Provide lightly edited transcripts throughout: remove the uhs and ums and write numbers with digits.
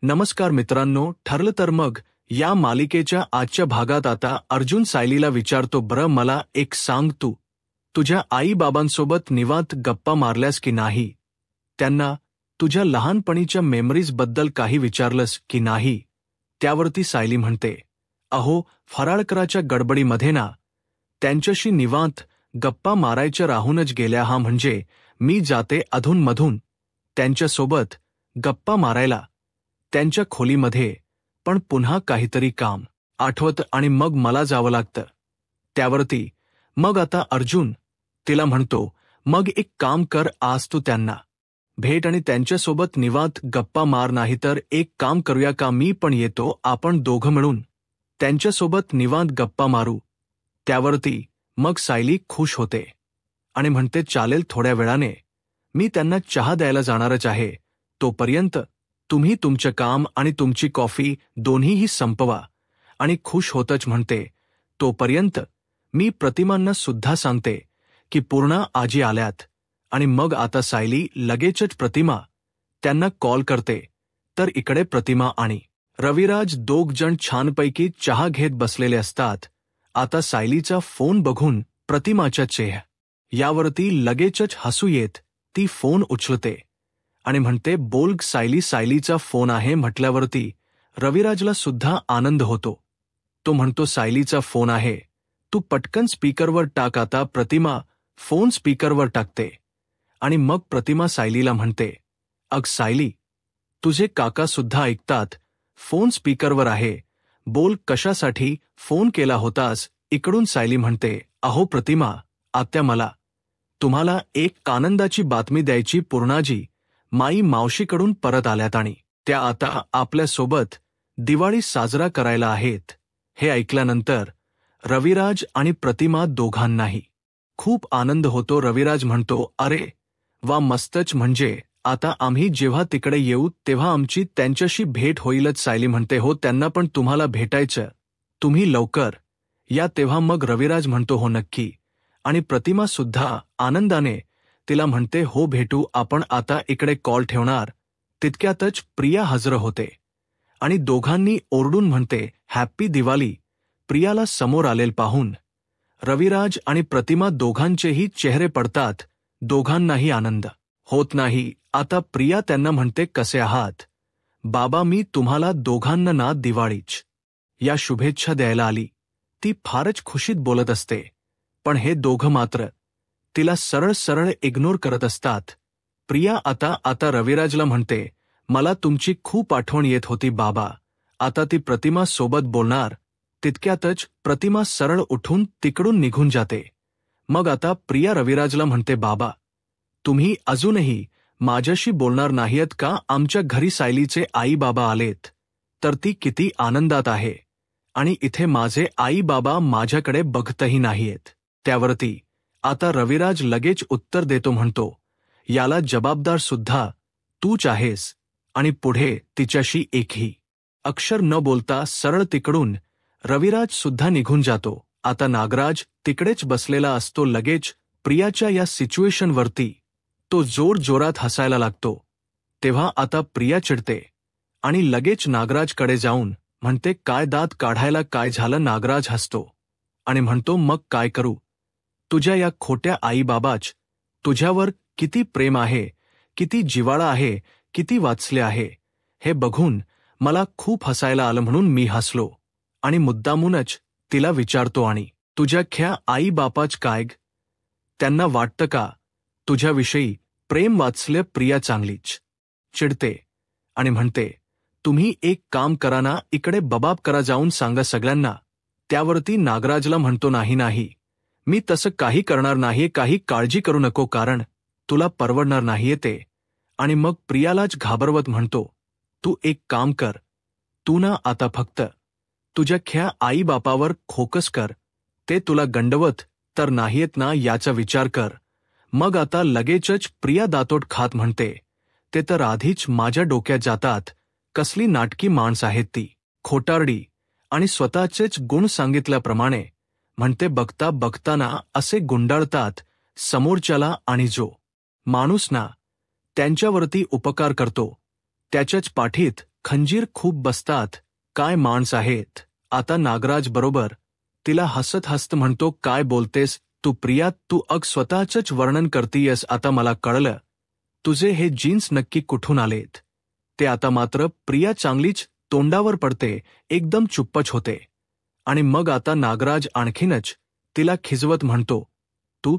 नमस्कार मित्रांनो, ठरलं तर मग या मालिकेच्या आजच्या भागात आता अर्जुन सायलीला विचारतो, बरं मला एक सांग, तू तुझ्या आई-बाबांसोबत निवांत गप्पा मारल्यास की नाही? त्यांना तुझ्या लहानपणीच्या मेमरीजबद्दल काही विचारलंस की नाही? त्यावरती सायली म्हणते, अहो फराळकराच्या गडबडीमध्ये ना, त्यांच्याशी निवांत गप्पा मारायच्या राहूनच गेल्या. हा म्हणजे मी जाते अधूनमधून त्यांच्यासोबत गप्पा मारायला त्यांच्या खोलीमध्ये, पण पुन्हा काहीतरी काम आठवतं आणि मग मला जावं लागतं. त्यावरती मग आता अर्जुन तिला म्हणतो, मग एक काम कर, आज तू त्यांना भेट आणि त्यांच्यासोबत निवांत गप्पा मार. नाही तर एक काम करूया का, मी पण येतो, आपण दोघं मिळून त्यांच्यासोबत निवांत गप्पा मारू. त्यावरती मग सायली खुश होते आणि म्हणते, चालेल, थोड्या वेळाने मी त्यांना चहा द्यायला जाणारच आहे. तोपर्यंत तुम्ही तुमचं काम आणि तुमची कॉफी दोन्हीही संपवा. आणि खुश होतच म्हणते, तोपर्यंत मी प्रतिमांना सुद्धा सांगते की पूर्णा आजी आल्यात. आणि मग आता सायली लगेचच प्रतिमा त्यांना कॉल करते. तर इकडे प्रतिमा आणि रविराज दोघ जण छानपैकी चहा घेत बसलेले असतात. आता सायलीचा फोन बघून प्रतिमाच्या यावरती लगेचच हसू येत ती फोन उचलते आणि म्हणते, बोल सायली. सायलीचा फोन आहे म्हटल्यावरती रविराजला सुद्धा आनंद होतो. तो म्हणतो, सायलीचा फोन आहे, तू पटकन स्पीकरवर टाक. आता प्रतिमा फोन स्पीकरवर टाकते आणि मग प्रतिमा सायलीला म्हणते, अग सायली, तुझे काका सुद्धा ऐकतात, फोन स्पीकरवर आहे, बोल, कशासाठी फोन केला होतास? इकडून सायली म्हणते, अहो प्रतिमा आत्या, मला तुम्हाला एक आनंदाची बातमी द्यायची. पूर्णाजी माई मावशीकडून परत आल्यात आणि त्या आता आपल्यासोबत दिवाळी साजरा करायला आहेत. हे ऐकल्यानंतर रविराज आणि प्रतिमा दोघांनाही खूप आनंद होतो. रविराज म्हणतो, अरे वा, मस्तच, म्हणजे आता आम्ही जेव्हा तिकडे येऊ तेव्हा आमची त्यांच्याशी भेट होईलच. सायली म्हणते, हो, त्यांना पण तुम्हाला भेटायचं, तुम्ही लवकर या तेव्हा. मग रविराज म्हणतो, हो नक्की. आणि प्रतिमा सुद्धा आनंदाने तिला म्हणते, हो भेटू आपण. आता इकडे कॉल ठेवणार तितक्यातच प्रिया हजर होते आणि दोघांनी ओरडून म्हणते, हॅप्पी दिवाळी. प्रियाला समोर आलेल पाहून रविराज आणि प्रतिमा दोघांचेही चेहरे पडतात. दोघांनाही आनंद होत नाही. आता प्रिया त्यांना म्हणते, कसे आहात बाबा? मी तुम्हाला दोघांना ना दिवाळीच या शुभेच्छा द्यायला आली. ती फारच खुशीत बोलत असते, पण हे दोघं मात्र तिला सरळ सरळ इग्नोर करत असतात. प्रिया आता रविराजला म्हणते, मला तुमची खूप आठवण येत होती बाबा. आता ती प्रतिमा सोबत बोलणार तितक्यातच प्रतिमा सरळ उठून तिकडून निघून जाते. मग आता प्रिया रविराजला म्हणते, बाबा तुम्ही अजूनही माझ्याशी बोलणार नाहीत का? आमच्या घरी सायलीचे आई बाबा आलेत, तर ती किती आनंदात आहे आणि इथे माझे आई बाबा माझ्याकडे बघतही नाहीयेत. त्यावरती आता रविराज लगेच उत्तर देतो, म्हणतो, याला जबाबदार सुद्धा तूच आहेस. आणि पुढे तिच्याशी एकही अक्षर न बोलता सरळ तिकडून रविराज सुद्धा निघून जातो. आता नागराज तिकडेच बसलेला असतो. लगेच प्रियाच्या या सिच्युएशनवरती तो जोरजोरात हसायला लागतो. तेव्हा आता प्रिया चिडते आणि लगेच नागराजकडे जाऊन म्हणते, काय दात काढायला काय झालं? नागराज हसतो आणि म्हणतो, मग काय करू? तुझ्या या खोट्या आईबाबाच तुझ्यावर किती प्रेम आहे, किती जिव्हाळा आहे, किती वात्सल्य आहे, हे बघून मला खूप हसायला आलं. म्हणून मी हसलो आणि मुद्दामूनच तिला विचारतो, आणि तुझ्या ख्या आई बापाच काय ग? त्यांना वाटतं का तुझ्याविषयी प्रेम वात्सल्य? प्रिया चांगलीच चिडते आणि म्हणते, तुम्ही एक काम करा ना, इकडे बबाब करा, जाऊन सांगा सगळ्यांना. त्यावरती नागराजला म्हणतो, नाही नाही, मी तसं काही करणार नाहीये, काही काळजी करू नको, कारण तुला परवडणार नाहीये ते. आणि मग प्रियालाच घाबरवत म्हणतो, तू एक काम कर, तू ना आता फक्त तुझ्या ख्या आई बापावर फोकस कर, ते तुला गंडवत तर नाहीयेत ना याचा विचार कर. मग आता लगेचच प्रिया दातोट खात म्हणते, ते तर आधीच माझ्या डोक्यात जातात, कसली नाटकी माणस आहेत ती, खोटारडी. आणि स्वतःचेच गुण सांगितल्याप्रमाणे म्हणते, बघता बघताना असे गुंडाळतात समोरच्याला, आणि जो माणूस ना त्यांच्यावरती उपकार करतो त्याच्याच पाठीत खंजीर खूप बसतात, काय माणस आहेत. आता नागराज बरोबर तिला हसत हसत म्हणतो, काय बोलतेस तू प्रिया, तू स्वतःचंच वर्णन करतीयस. आता मला कळलं तुझे हे जीन्स नक्की कुठून आलेत ते. आता मात्र प्रिया चांगलीच तोंडावर पडते, एकदम चुप्पच होते. आणि मग आता नागराज आणखीनच तिला खिजवत म्हणतो, तू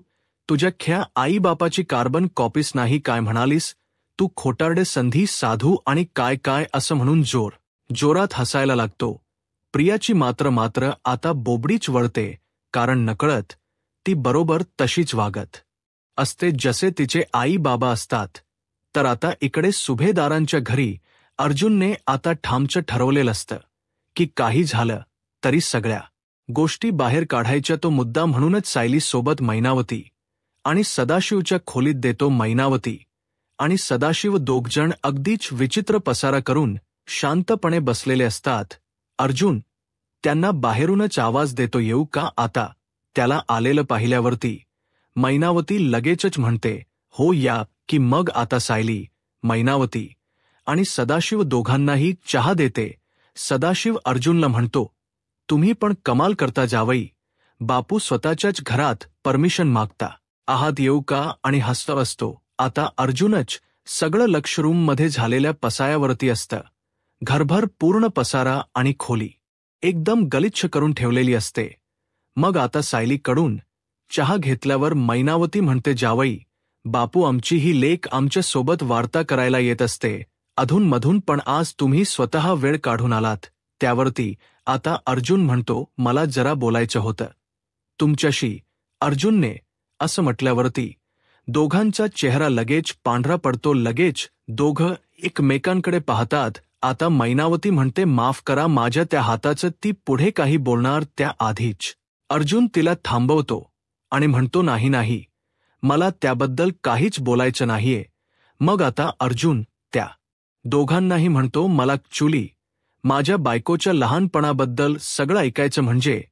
तुझ्या ख्या आईबापाची कार्बन कॉपीस नाही काय म्हणालीस तू, खोटारडे संधी साधू आणि काय काय असं म्हणून जोरात हसायला लागतो. प्रियाची मात्र आता बोबडीच वळते, कारण नकळत ती बरोबर तशीच वागत असते जसे तिचे आई बाबा असतात. तर आता इकडे सुभेदारांच्या घरी अर्जुनने आता ठामचं ठरवलेलं असतं की काही झालं तरी सगळ्या गोष्टी बाहेर काढायच्या. तो मुद्दा म्हणूनच सायली सोबत मैनावती आणि सदाशिवच्या खोलीत देतो. मैनावती आणि सदाशिव दोघजण अगदीच विचित्र पसारा करून शांतपणे बसलेले असतात. अर्जुन त्यांना बाहेरूनच आवाज देतो, येऊ का आता. त्याला आलेलं पाहिल्यावरती मैनावती लगेचच म्हणते, हो या की. मग आता सायली, मैनावती आणि सदाशिव दोघांनाही चहा देते. सदाशिव अर्जुनला म्हणतो, तुम्ही पण कमाल करता जावई, बापू स्वतःच्याच घरात परमिशन मागता आहात, येऊ का. आणि हसत असतो. आता अर्जुनच सगळं लक्ष रूममध्ये झालेल्या पसायावरती असतं. घरभर पूर्ण पसारा आणि खोली एकदम गलिच्छ करून ठेवलेली असते. मग आता सायलीकडून चहा घेतल्यावर मैनावती म्हणते, जावई बापू, आमची ही लेक आमच्या सोबत वार्ता करायला येत असते अधूनमधून, पण आज तुम्ही स्वतः वेळ काढून आलात. त्यावरती आता अर्जुन म्हणतो, मला जरा बोलायचं होतं तुमच्याशी. अर्जुनने असं म्हटल्यावरती दोघांचा चेहरा लगेच पांढरा पडतो. लगेच दोघं एकमेकांकडे पाहतात. आता मैनावती म्हणते, माफ करा, माझ्या त्या हाताचं. ती पुढे काही बोलणार त्याआधीच अर्जुन तिला थांबवतो आणि म्हणतो, नाही, मला त्याबद्दल काहीच बोलायचं नाहीये. मग आता अर्जुन त्या दोघांनाही म्हणतो, मला ॲक्च्युली माझ्या बायकोच्या लहानपणाबद्दल सगळं ऐकायचं, म्हणजे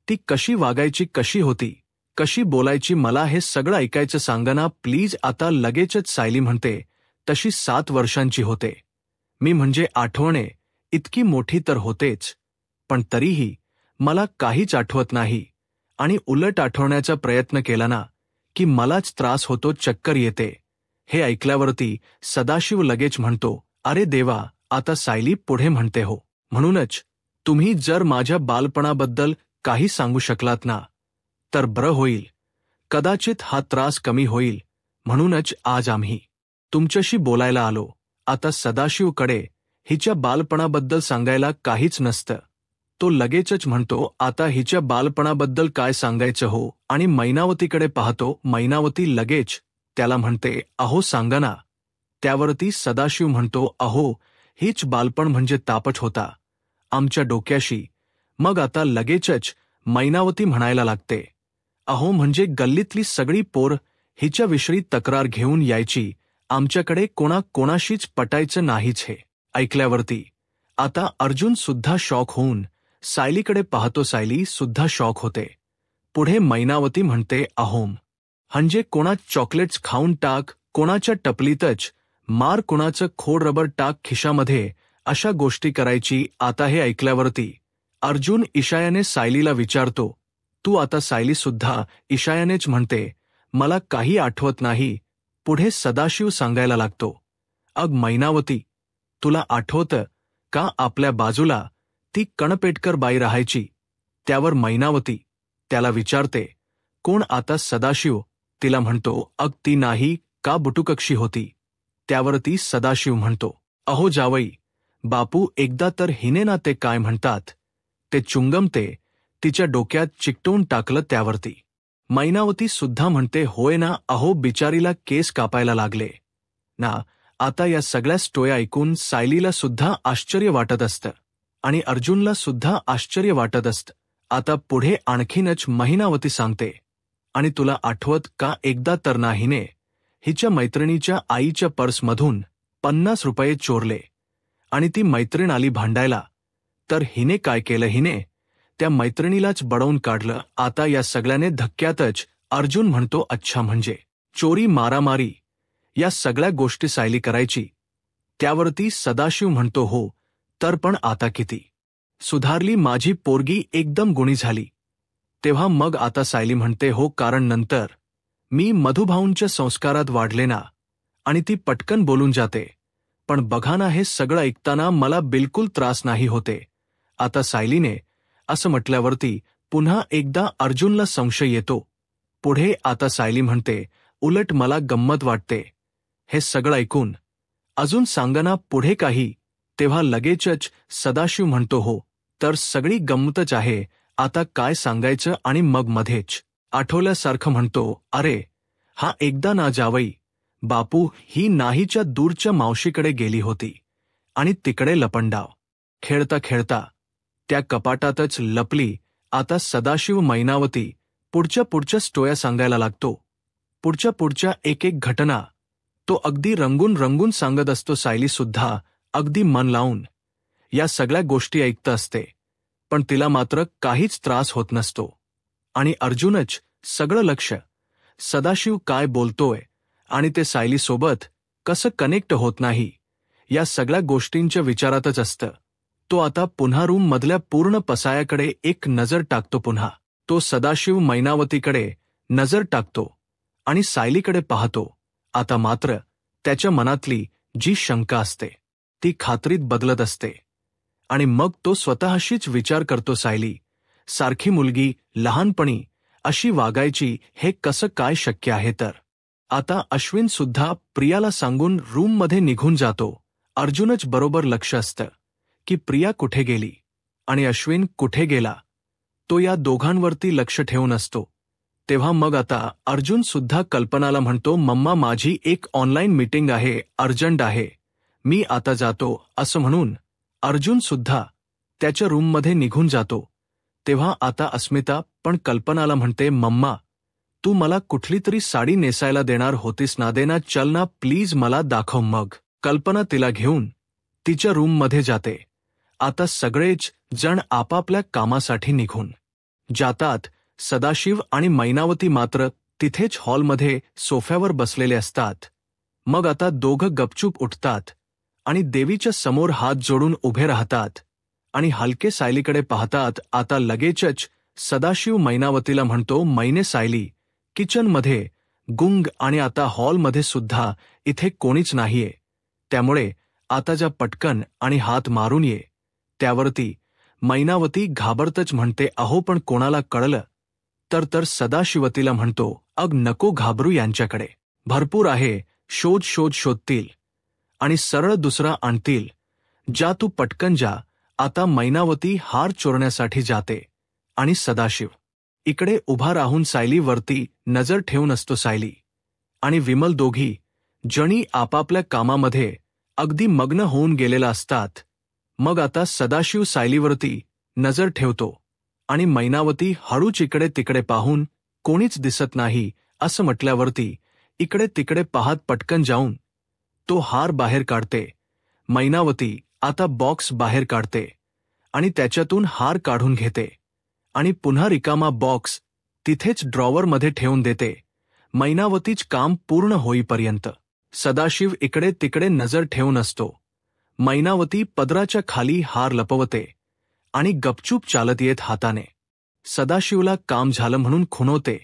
ती कशी वागायची, कशी होती, कशी बोलायची, मला हे सगळं ऐकायचं सांगा ना प्लीज. आता लगेचच सायली म्हणते, तशी 7 वर्षांची होते मी, म्हणजे आठवणे इतकी मोठी तर होतेच, पण तरीही मला काहीच आठवत नाही. आणि उलट आठवण्याचा प्रयत्न केला ना की मलाच त्रास होतो, चक्कर येते. हे ऐकल्यावरती सदाशिव लगेच म्हणतो, अरे देवा. आता सायली पुढे म्हणते, हो, म्हणूनच तुम्ही जर माझ्या बालपणाबद्दल काही सांगू शकलात ना तर बरं होईल. कदाचित हा त्रास कमी होईल, म्हणूनच आज आम्ही तुमच्याशी बोलायला आलो. आता सदाशिवकडे हिच्या बालपणाबद्दल सांगायला काहीच नसतं. तो लगेचच म्हणतो, आता हिच्या बालपणाबद्दल काय सांगायचं हो. आणि मैनावतीकडे पाहतो. मैनावती लगेच त्याला म्हणते, अहो सांगा ना. त्यावरती सदाशिव म्हणतो, अहो हीच बालपण म्हणजे तापट होता आमच्या डोक्याशी. मग आता लगेचच मैनावती म्हणायला लागते, अहो म्हणजे गल्लीतली सगळी पोर हिच्याविषयी तक्रार घेऊन यायची, आमच्याकडे कोणाशीच पटायचं नाहीच. हे ऐकल्यावरती आता अर्जुन सुद्धा शॉक होऊन सायलीकडे पाहतो. सायली सुद्धा शॉक होते. पुढे मैनावती म्हणते, अहोम म्हणजे कोणा चॉकलेट्स खाऊन टाक, कोणाच्या टपलीतच मार, कोणाचं खोड रबर टाक खिशामध्ये, अशा गोष्टी करायची. आता हे ऐकल्यावरती अर्जुन इशायाने सायलीला विचारतो, तू. आता सायली सुद्धा इशायानेच म्हणते, मला काही आठवत नाही. पुढे सदाशिव सांगायला लागतो, अग मैनावती, तुला आठवतं का आपल्या बाजूला ती कणपेटकर बाई राहायची. त्यावर मैनावती त्याला विचारते, कोण. आता सदाशिव तिला म्हणतो, अग ती नाही का बुटुकक्षी होती. त्यावरती सदाशिव म्हणतो, अहो जावई बापू, एकदा तर हिने ना ते काय म्हणतात ते चुंगम ते तिच्या डोक्यात चिकटवून टाकलं. त्यावरती मैनावती सुद्धा म्हणते, होय ना. अहो बिचारीला केस कापायला लागले ना. आता या सगळ्या स्टोया ऐकून सायलीला सुद्धा आश्चर्य वाटत असतं आणि अर्जुनला सुद्धा आश्चर्य वाटत असतं. आता पुढे आणखीनच मैनावती सांगते, आणि तुला आठवत का, एकदा तर ना हिने हिच्या मैत्रिणीच्या आईच्या पर्समधून 50 रुपये चोरले आणि ती मैत्रीण आली भांडायला, तर हिने काय केलं, हिने त्या मैत्रिणीलाच बडवून काढलं. आता या सगळ्याने धक्क्यातच अर्जुन म्हणतो, अच्छा म्हणजे चोरी मारामारी या सगळ्या गोष्टी सायली करायची. त्यावरती सदाशिव म्हणतो, हो तर पण आता किती सुधारली माझी पोरगी, एकदम गुणी झाली. तेव्हा मग आता सायली म्हणते हो, कारण नंतर मी मधुभाऊंच्या संस्कारात वाढले ना. आणि ती पटकन बोलून जाते, पण बघा ना, हे सगळं ऐकताना मला बिलकुल त्रास नाही होते. आता सायलीने असं म्हटल्यावरती पुन्हा एकदा अर्जुनला संशय येतो. पुढे आता सायली म्हणते, उलट मला गंमत वाटते हे सगळं ऐकून. अजून सांगना पुढे काही. तेव्हा लगेचच सदाशिव म्हणतो हो, तर सगळी गंमतच आहे, आता काय सांगायचं. आणि मग मध्येच आठवल्यासारखं म्हणतो, अरे हा एकदा ना जावई बापू ही नाहीच्या दूरच्या मावशीकडे गेली होती आणि तिकडे लपंडाव खेळता खेळता त्या कपाटातच लपली. आता सदाशिव मैनावती पुढच्या स्टोऱ्या सांगायला लागतो. पुढच्या एक एक घटना तो अगदी रंगून रंगून सांगत असतो. सायली सुद्धा अगदी मन लावून या सगळ्या गोष्टी ऐकत असते, पण तिला मात्र काहीच त्रास होत नसतो. आणि अर्जुनच सगळं लक्ष सदाशिव काय बोलतोय आणि ते सायलीसोबत कसं कनेक्ट होत नाही या सगळ्या गोष्टींच्या विचारातच असतं. तो आता पुन्हा रूम मधल्या पूर्ण पसायाकडे एक नजर टाकतो. पुन्हा तो सदाशिव मैनावतीकडे नजर टाकतो आणि सायलीकडे पाहतो. आता मात्र त्याच्या मनातली जी शंका असते ती खात्रीत बदलत असते. आणि मग तो स्वतःशीच विचार करतो, सायली सारखी मुलगी लहानपणी अशी वागायची, हे कसं काय शक्य आहे. तर आता अश्विन सुद्धा प्रियाला सांगून रूममध्ये निघून जातो. अर्जुनच बरोबर लक्ष असतं की प्रिया कुठे गेली आणि अश्विन कुठे गेला. तो या दोघांवरती लक्ष ठेवून असतो. तेव्हा मग आता अर्जुन सुद्धा कल्पनाला म्हणतो, मम्मा माझी एक ऑनलाईन मीटिंग आहे, अर्जंट आहे, मी आता जातो. असं म्हणून अर्जुन सुद्धा त्याच्या रूममध्ये निघून जातो. तेव्हा आता अस्मिता पण कल्पनाला म्हणते, मम्मा तू मला कुठली तरी साडी नेसायला देणार होतीस ना, दे ना, चल ना प्लीज, मला दाखव. मग कल्पना तिला घेऊन तिच्या रूममध्ये जाते. आता सगळेच जण आपापल्या कामासाठी निघून जातात. सदाशिव आणि मैनावती मात्र तिथेच हॉलमध्ये सोफ्यावर बसलेले असतात. मग आता दोघं गपचूप उठतात आणि देवीच्या समोर हात जोडून उभे राहतात आणि हलके सायलीकडे पाहतात. आता लगेचच सदाशिव मैनावतीला म्हणतो, मैने सायली किचनमध्ये गुंग आणि आता हॉलमध्ये सुद्धा इथे कोणीच नाहीये, त्यामुळे आता जा पटकन आणि हात मारून ये. त्यावरती मैनावती घाबरतच म्हणते, अहो पण कोणाला कळलं तर सदाशिवतीला म्हणतो, अग नको घाबरू, यांच्याकडे भरपूर आहे, शोधतील आणि सरळ दुसरा आणतील, जा तू पटकन जा. आता मैनावती हार चोरण्यासाठी जाते आणि सदाशिव इकडे उभा राहून सायलीवरती नजर ठेवून असतो. सायली आणि विमल दोघी जणी आपापल्या कामामध्ये अगदी मग्न होऊन गेलेला असतात. मग आता सदाशिव सायलीवरती नजर ठेवतो आणि मैनावती हळूच इकडे तिकडे पाहून कोणीच दिसत नाही असं म्हटल्यावरती इकडे तिकडे पाहत पटकन जाऊन तो हार बाहेर काढते. मैनावती आता बॉक्स बाहेर काढते आणि त्याच्यातून हार काढून घेते आणि पुन्हा रिकामा बॉक्स तिथेच ड्रॉवरमध्ये ठेवून देते. मैनावतीच काम पूर्ण होईपर्यंत सदाशिव इकडे तिकडे नजर ठेवून असतो. मैनावती पदराच्या खाली हार लपवते आणि गपचूप चालत येत हाताने सदाशिवला काम झालं म्हणून खुणवते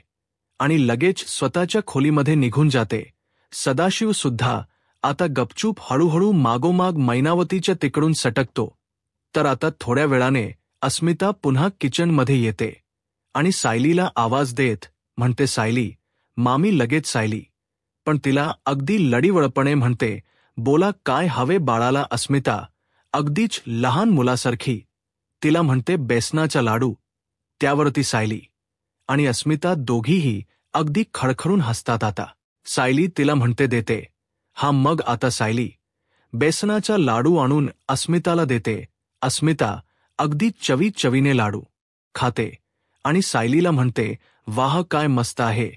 आणि लगेच स्वतःच्या खोलीमध्ये निघून जाते. सदाशिव सुद्धा आता गपचूप हळूहळू मागोमाग मैनावतीच्या तिकडून सटकतो. तर आता थोड्या वेळाने अस्मिता पुन्हा किचनमध्ये येते आणि सायलीला आवाज देत म्हणते, सायली मामी. लगेच सायली पण तिला अगदी लडीवळपणे म्हणते, बोला काय हवे बाळाला. अस्मिता अगदीच लहान मुलासारखी तिला म्हणते, बेसनाचा लाडू. त्यावरती सायली आणि अस्मिता दोघीही अगदी खडखडून हसतात. आता सायली तिला म्हणते, देते हा. मग आता सायली बेसनाचा लाडू आणून अस्मिताला देते. अस्मिता अगदी चवीने लाडू खाते आणि सायलीला म्हणते, वाह काय मस्त आहे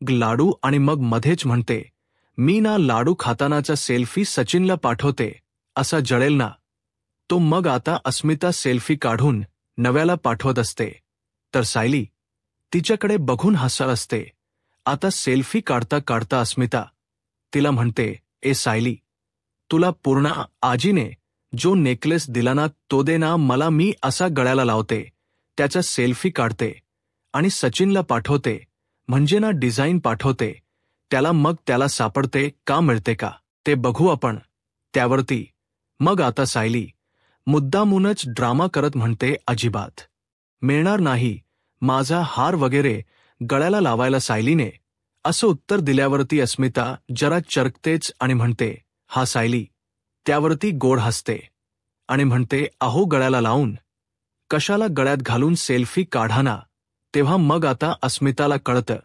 लाडू. आणि मग मध्येच म्हणते, मी ना लाडू खातानाचा सेल्फी सचिनला पाठवते, असा जळेल ना तो. मग आता अस्मिता सेल्फी काढून नव्याला पाठवत असते तर सायली तिच्याकडे बघून हसत असते. आता सेल्फी काढता काढता अस्मिता तिला म्हणते, ए सायली तुला पूर्ण आजीने जो नेकलेस दिला ना तो दे ना मला, मी असा गळ्याला लावते, त्याचा सेल्फी काढते आणि सचिनला पाठवते, म्हणजे ना डिझाईन पाठवते त्याला, मग त्याला सापडते का, मिळते का ते बघू आपण त्यावरती. मग आता सायली मुद्दामूनच ड्रामा करत म्हणते, अजिबात मिळणार नाही माझा हार वगैरे गळ्याला लावायला सायलीने. असं उत्तर दिल्यावरती अस्मिता जरा चरकतेच आणि म्हणते, हा सायली. त्यावरती गोड हसते आणि म्हणते, अहो गळ्याला लावून कशाला, गळ्यात घालून सेल्फी काढा ना. तेव्हा मग आता अस्मिताला कळतं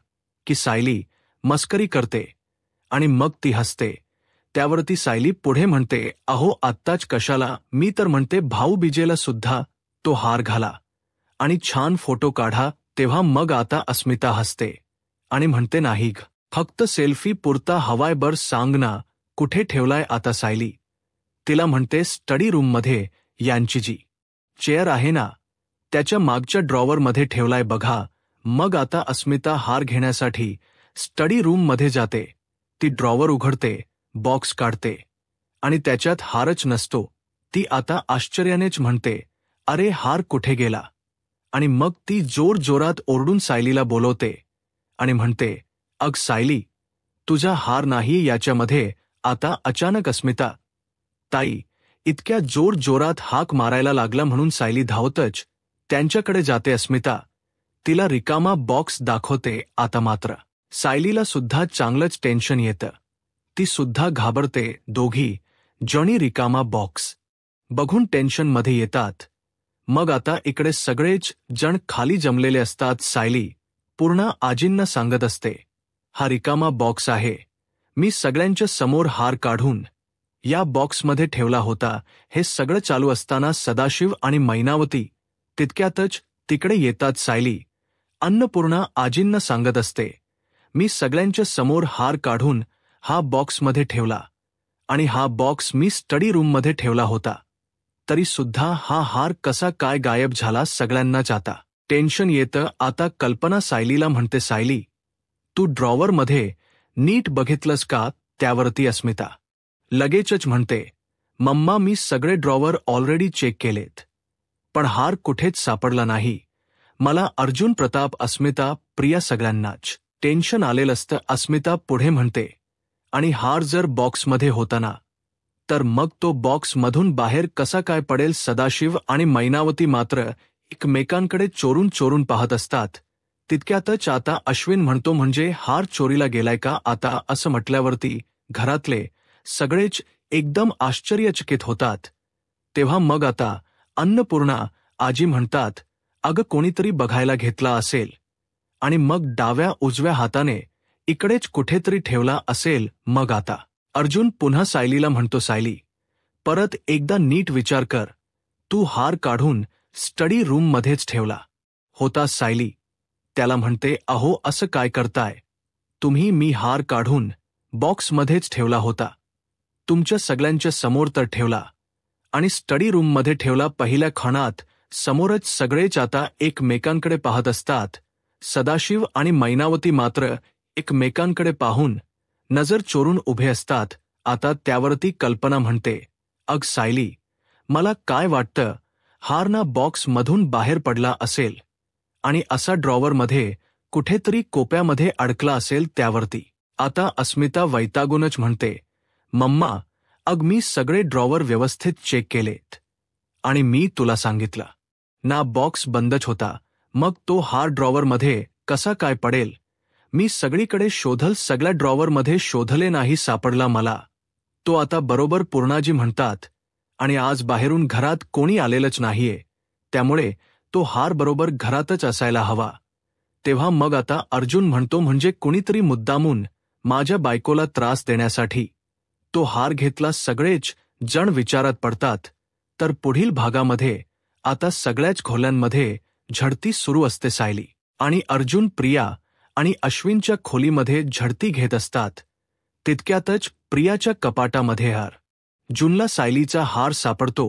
की सायली मस्करी करते आणि मग ती हसते. त्यावरती सायली पुढे म्हणते, अहो आत्ताच कशाला, मी तर म्हणते भाऊबीजेला सुद्धा तो हार घाला आणि छान फोटो काढा. तेव्हा मग आता अस्मिता हसते आणि म्हणते, नाही ग, फक्त सेल्फी पुरता हवाय, बर सांग ना कुठे ठेवलाय आता सायली. तिला म्हणते, स्टडी रूममध्ये, यांची जी चेअर आहे ना त्याच्या मागच्या ड्रॉवरमध्ये ठेवलाय बघा. मग आता अस्मिता हार घेण्यासाठी स्टडी रूममध्ये जाते. ती ड्रॉवर उघडते, बॉक्स काढते आणि त्याच्यात हारच नसतो. ती आता आश्चर्यानेच म्हणते, अरे हार कुठे गेला. आणि मग ती जोरजोरात ओरडून सायलीला बोलवते आणि म्हणते, अग सायली, तुझा हार नाही याच्यामध्ये. आता अचानक अस्मिता ताई इतक्या जोरजोरात हाक मारायला लागला म्हणून सायली धावतच त्यांच्याकडे जाते. अस्मिता तिला रिकामा बॉक्स दाखवते. आता मात्र सायलीला सुद्धा चांगलंच टेन्शन येतं. ती सुद्धा घाबरते. दोघी जणी रिकामा बॉक्स बघून टेन्शनमध्ये येतात. मग आता इकडे सगळेच जण खाली जमलेले असतात. सायली पूर्ण आजींना सांगत असते, हा रिकामा बॉक्स आहे, मी सगळ्यांच्या समोर हार काढून या बॉक्समध्ये ठेवला होता. हे सगळं चालू असताना सदाशिव आणि मैनावती तितक्यातच तिकडे येतात. सायली अन्नपूर्णा आजींना सांगत असते, मी सगळ्यांच्या समोर हार काढून हा बॉक्समध्ये ठेवला आणि हा बॉक्स मी स्टडी रूममध्ये ठेवला होता. तरी सुद्धा हा हार कसा काय गायब झाला. सगळ्यांनाच आता टेन्शन येतं. आता कल्पना सायलीला म्हणते, सायली तू ड्रॉवरमध्ये नीट बघितलंस का. त्यावरती अस्मिता लगेचच म्हणते, मम्मा मी सगळे ड्रॉवर ऑलरेडी चेक केलेत पण हार कुठेच सापडला नाही. मला अर्जुन, प्रताप, अस्मिता, प्रिया सगळ्यांनाच टेन्शन आलेलं असतं. अस्मिता पुढे म्हणते, आणि हार जर बॉक्समध्ये होता ना तर मग तो बॉक्समधून बाहेर कसा काय पडेल. सदाशिव आणि मैनावती मात्र एकमेकांकडे चोरून चोरून पाहत असतात. तितक्यातच आता अश्विन म्हणतो, म्हणजे हार चोरीला गेलाय का. आता असं म्हटल्यावरती घरातले सगळेच एकदम आश्चर्यचकित होतात. तेव्हा मग आता अन्नपूर्णा आजी म्हणतात, अगं कोणीतरी बघायला घेतला असेल आणि मग डाव्या उजव्या हाताने इकडेच कुठेतरी ठेवला असेल. मग आता अर्जुन पुन्हा सायलीला म्हणतो, सायली परत एकदा नीट विचार कर, तू हार काढून स्टडी रूममध्येच ठेवला होता. सायली त्याला म्हणते, अहो असं काय करताय तुम्ही, मी हार काढून बॉक्समध्येच ठेवला होता, तुमच्या सगळ्यांच्या समोर तर ठेवला आणि स्टडी रूममध्ये ठेवला. पहिल्या क्षणात समोरच सगळेच आता एकमेकांकडे पाहत असतात. सदाशिव आणि मैनावती मात्र एकमेकांकडे पाहून नजर चोरून उभे असतात. आता त्यावरती कल्पना म्हणते, अग सायली मला काय वाटतं, हार ना बॉक्समधून बाहेर पडला असेल आणि असा ड्रॉवरमध्ये कुठेतरी कोप्यामध्ये अडकला असेल. त्यावरती आता अस्मिता वैतागूनच म्हणते, मम्मा अग मी सगळे ड्रॉवर व्यवस्थित चेक केलेत आणि मी तुला सांगितलं ना बॉक्स बंदच होता, मग तो हार ड्रॉवरमध्ये कसा काय पडेल. मी सगळीकडे शोधल, सगळ्या ड्रॉवरमध्ये शोधले, नाही सापडला मला तो. आता बरोबर पूर्णाजी म्हणतात, आणि आज बाहेरून घरात कोणी आलेलंच नाहीये, त्यामुळे तो हार बरोबर घरातच असायला हवा. तेव्हा मग आता अर्जुन म्हणतो, म्हणजे कुणीतरी मुद्दामून माझ्या बायकोला त्रास देण्यासाठी तो हार घेतला. सगळेच जण विचारात पडतात. तर पुढील भागामध्ये आता सगळ्याच खोल्यांमध्ये झडती सुरू असते. सायली आणि अर्जुन प्रिया आणि अश्विनच्या खोलीमध्ये झडती घेत असतात. तितक्यातच प्रियाच्या कपाटामध्ये अर्जुनला सायलीचा हार सापडतो.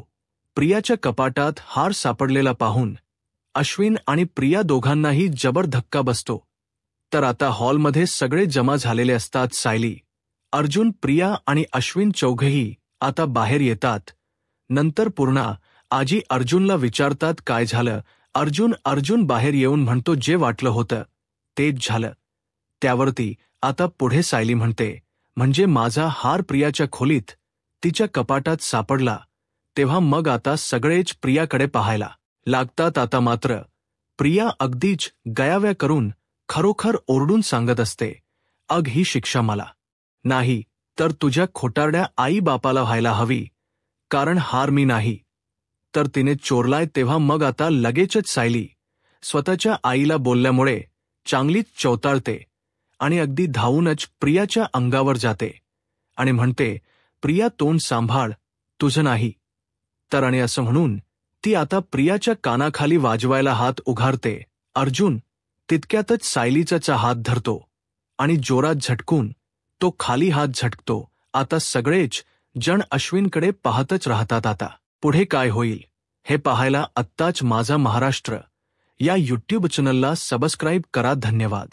प्रियाच्या कपाटात हार सापडलेला पाहून अश्विन आणि प्रिया दोघांनाही जबर धक्का बसतो. तर आता हॉलमध्ये सगळे जमा झालेले असतात. सायली, अर्जुन, प्रिया आणि अश्विन चौघही आता बाहेर येतात. नंतर पूर्णा आजी अर्जुनला विचारतात काय झालं. अर्जुन बाहेर येऊन म्हणतो जे वाटलं होतं तेच झालं. त्यावरती आता पुढे सायली म्हणते म्हणजे माझा हार प्रियाच्या खोलीत तिच्या कपाटात सापडला तेव्हा मग आता सगळेच प्रियाकडे पाहायला लागतात. आता मात्र प्रिया अगदीच गयाव्या करून खरोखर ओरडून सांगत असते, अग ही शिक्षा मला नाही तर तुझ्या खोटारड्या आई बापाला व्हायला हवी, कारण हार मी नाही तर तिने चोरलाय. तेव्हा मग आता लगेचच सायली स्वतःच्या आईला बोलल्यामुळे चांगलीच चवताळते आणि अगदी धावूनच प्रियाच्या अंगावर जाते आणि म्हणते, प्रिया तोंड सांभाळ, तुझं नाही तर. आणि असं म्हणून ती आता प्रियाच्या कानाखाली वाजवायला हात उघारते. अर्जुन तितक्यातच सायलीचा हात धरतो आणि जोरात झटकून तो खाली हात झटकतो. आता सगळेच जण अश्विनकडे पाहतच राहतात. आता पुढे काय होईल हे पाहायला आत्ताच माझा महाराष्ट्र या यूट्यूब चॅनलला सबस्क्राईब करा. धन्यवाद.